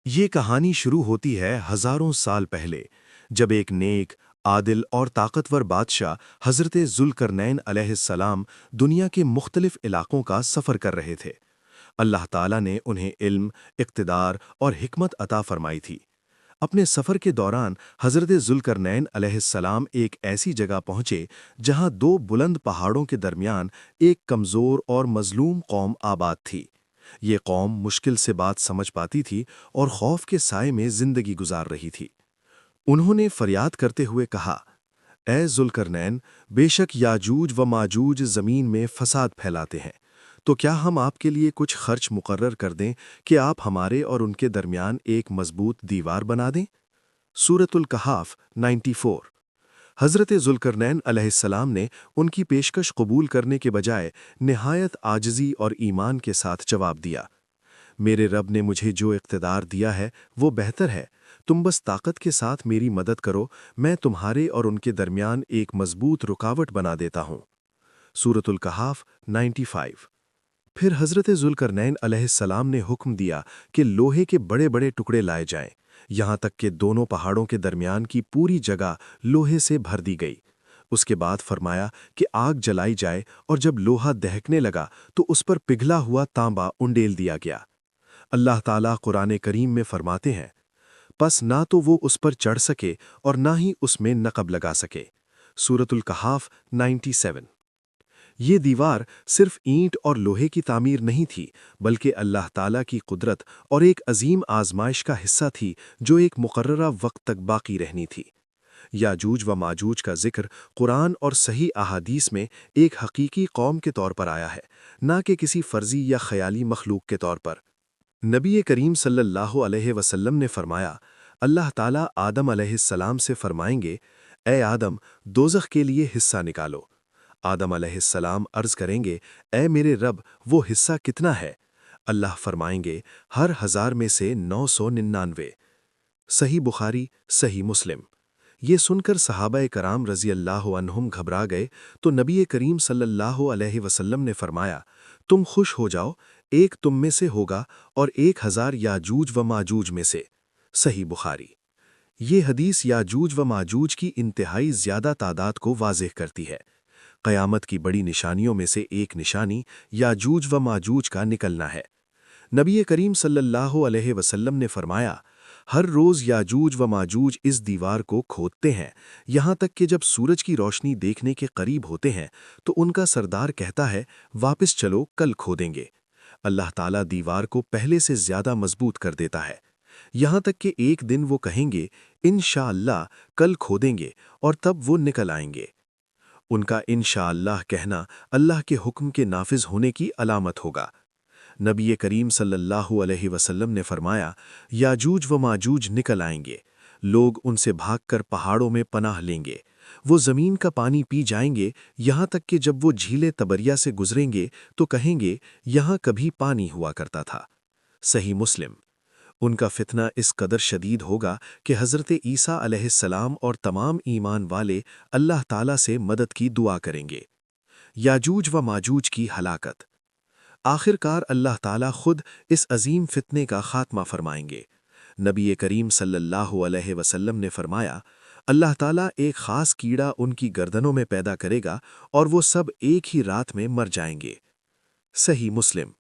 یہ کہانی شروع ہوتی ہے ہزاروں سال پہلے، جب ایک نیک، عادل اور طاقتور بادشاہ حضرت ذوالقرنین علیہ السلام دنیا کے مختلف علاقوں کا سفر کر رہے تھے۔ اللہ تعالیٰ نے انہیں علم، اقتدار اور حکمت عطا فرمائی تھی۔ اپنے سفر کے دوران حضرت ذوالقرنین علیہ السلام ایک ایسی جگہ پہنچے جہاں دو بلند پہاڑوں کے درمیان ایک کمزور اور مظلوم قوم آباد تھی۔ یہ قوم مشکل سے بات سمجھ پاتی تھی اور خوف کے سائے میں زندگی گزار رہی تھی۔ انہوں نے فریاد کرتے ہوئے کہا، اے ذوالقرنین، بے شک یاجوج و ماجوج زمین میں فساد پھیلاتے ہیں، تو کیا ہم آپ کے لیے کچھ خرچ مقرر کر دیں کہ آپ ہمارے اور ان کے درمیان ایک مضبوط دیوار بنا دیں؟ سورۃ الکہف 94۔ حضرت ذوالقرنین علیہ السلام نے ان کی پیشکش قبول کرنے کے بجائے نہایت عاجزی اور ایمان کے ساتھ جواب دیا، میرے رب نے مجھے جو اقتدار دیا ہے وہ بہتر ہے، تم بس طاقت کے ساتھ میری مدد کرو، میں تمہارے اور ان کے درمیان ایک مضبوط رکاوٹ بنا دیتا ہوں۔ سورۃ الکہف 95۔ پھر حضرت ذوالقرنین علیہ السلام نے حکم دیا کہ لوہے کے بڑے بڑے ٹکڑے لائے جائیں، یہاں تک کہ دونوں پہاڑوں کے درمیان کی پوری جگہ لوہے سے بھر دی گئی۔ اس کے بعد فرمایا کہ آگ جلائی جائے، اور جب لوہا دہکنے لگا تو اس پر پگھلا ہوا تانبا انڈیل دیا گیا۔ اللہ تعالیٰ قرآن کریم میں فرماتے ہیں، پس نہ تو وہ اس پر چڑھ سکے اور نہ ہی اس میں نقب لگا سکے۔ سورۃ الکہف 97۔ یہ دیوار صرف اینٹ اور لوہے کی تعمیر نہیں تھی، بلکہ اللہ تعالیٰ کی قدرت اور ایک عظیم آزمائش کا حصہ تھی جو ایک مقررہ وقت تک باقی رہنی تھی۔ یاجوج و ماجوج کا ذکر قرآن اور صحیح احادیث میں ایک حقیقی قوم کے طور پر آیا ہے، نہ کہ کسی فرضی یا خیالی مخلوق کے طور پر۔ نبی کریم صلی اللہ علیہ وسلم نے فرمایا، اللہ تعالیٰ آدم علیہ السلام سے فرمائیں گے، اے آدم، دوزخ کے لیے حصہ نکالو۔ آدم علیہ السلام عرض کریں گے، اے میرے رب، وہ حصہ کتنا ہے؟ اللہ فرمائیں گے، ہر 1000 میں سے 999۔ صحیح بخاری، صحیح مسلم۔ یہ سن کر صحابہ کرام رضی اللہ عنہم گھبرا گئے تو نبی کریم صلی اللہ علیہ وسلم نے فرمایا، تم خوش ہو جاؤ، ایک تم میں سے ہوگا اور 1000 یاجوج و ماجوج میں سے۔ صحیح بخاری۔ یہ حدیث یاجوج و ماجوج کی انتہائی زیادہ تعداد کو واضح کرتی ہے۔ قیامت کی بڑی نشانیوں میں سے ایک نشانی یاجوج و ماجوج کا نکلنا ہے۔ نبی کریم صلی اللہ علیہ وسلم نے فرمایا، ہر روز یاجوج و ماجوج اس دیوار کو کھودتے ہیں، یہاں تک کہ جب سورج کی روشنی دیکھنے کے قریب ہوتے ہیں تو ان کا سردار کہتا ہے، واپس چلو، کل کھودیں گے۔ اللہ تعالیٰ دیوار کو پہلے سے زیادہ مضبوط کر دیتا ہے، یہاں تک کہ ایک دن وہ کہیں گے، انشاءاللہ کل کھودیں گے، اور تب وہ نکل آئیں گے۔ ان کا انشاءاللہ کہنا اللہ کے حکم کے نافذ ہونے کی علامت ہوگا۔ نبی کریم صلی اللہ علیہ وسلم نے فرمایا، یاجوج و ماجوج نکل آئیں گے، لوگ ان سے بھاگ کر پہاڑوں میں پناہ لیں گے، وہ زمین کا پانی پی جائیں گے، یہاں تک کہ جب وہ جھیل تبریہ سے گزریں گے تو کہیں گے، یہاں کبھی پانی ہوا کرتا تھا۔ صحیح مسلم۔ ان کا فتنہ اس قدر شدید ہوگا کہ حضرت عیسیٰ علیہ السلام اور تمام ایمان والے اللہ تعالیٰ سے مدد کی دعا کریں گے۔ یاجوج و ماجوج کی ہلاکت۔ آخر کار اللہ تعالیٰ خود اس عظیم فتنے کا خاتمہ فرمائیں گے۔ نبی کریم صلی اللہ علیہ وسلم نے فرمایا، اللہ تعالیٰ ایک خاص کیڑا ان کی گردنوں میں پیدا کرے گا اور وہ سب ایک ہی رات میں مر جائیں گے۔ صحیح مسلم۔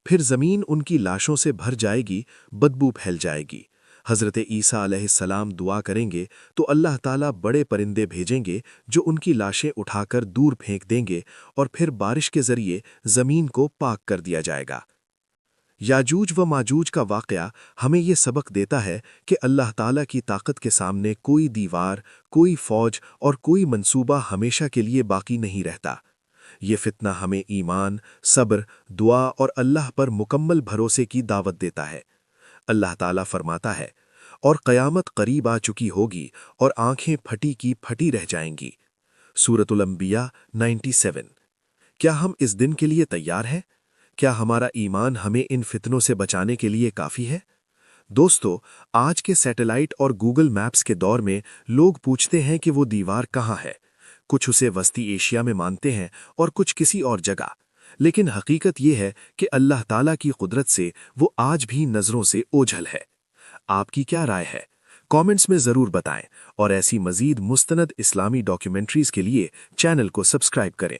پھر زمین ان کی لاشوں سے بھر جائے گی، بدبو پھیل جائے گی۔ حضرت عیسیٰ علیہ السلام دعا کریں گے تو اللہ تعالیٰ بڑے پرندے بھیجیں گے جو ان کی لاشیں اٹھا کر دور پھینک دیں گے، اور پھر بارش کے ذریعے زمین کو پاک کر دیا جائے گا۔ یاجوج و ماجوج کا واقعہ ہمیں یہ سبق دیتا ہے کہ اللہ تعالیٰ کی طاقت کے سامنے کوئی دیوار، کوئی فوج اور کوئی منصوبہ ہمیشہ کے لیے باقی نہیں رہتا۔ یہ فتنہ ہمیں ایمان، صبر، دعا اور اللہ پر مکمل بھروسے کی دعوت دیتا ہے۔ اللہ تعالیٰ فرماتا ہے، اور قیامت قریب آ چکی ہوگی اور آنکھیں پھٹی کی پھٹی رہ جائیں گی۔ سورۃ الانبیاء 97۔ کیا ہم اس دن کے لیے تیار ہیں؟ کیا ہمارا ایمان ہمیں ان فتنوں سے بچانے کے لیے کافی ہے؟ دوستو، آج کے سیٹلائٹ اور گوگل میپس کے دور میں لوگ پوچھتے ہیں کہ وہ دیوار کہاں ہے۔ کچھ اسے وسطی ایشیا میں مانتے ہیں اور کچھ کسی اور جگہ، لیکن حقیقت یہ ہے کہ اللہ تعالیٰ کی قدرت سے وہ آج بھی نظروں سے اوجھل ہے۔ آپ کی کیا رائے ہے؟ کامنٹس میں ضرور بتائیں اور ایسی مزید مستند اسلامی ڈاکیومنٹریز کے لیے چینل کو سبسکرائب کریں۔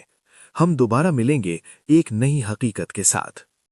ہم دوبارہ ملیں گے ایک نئی حقیقت کے ساتھ۔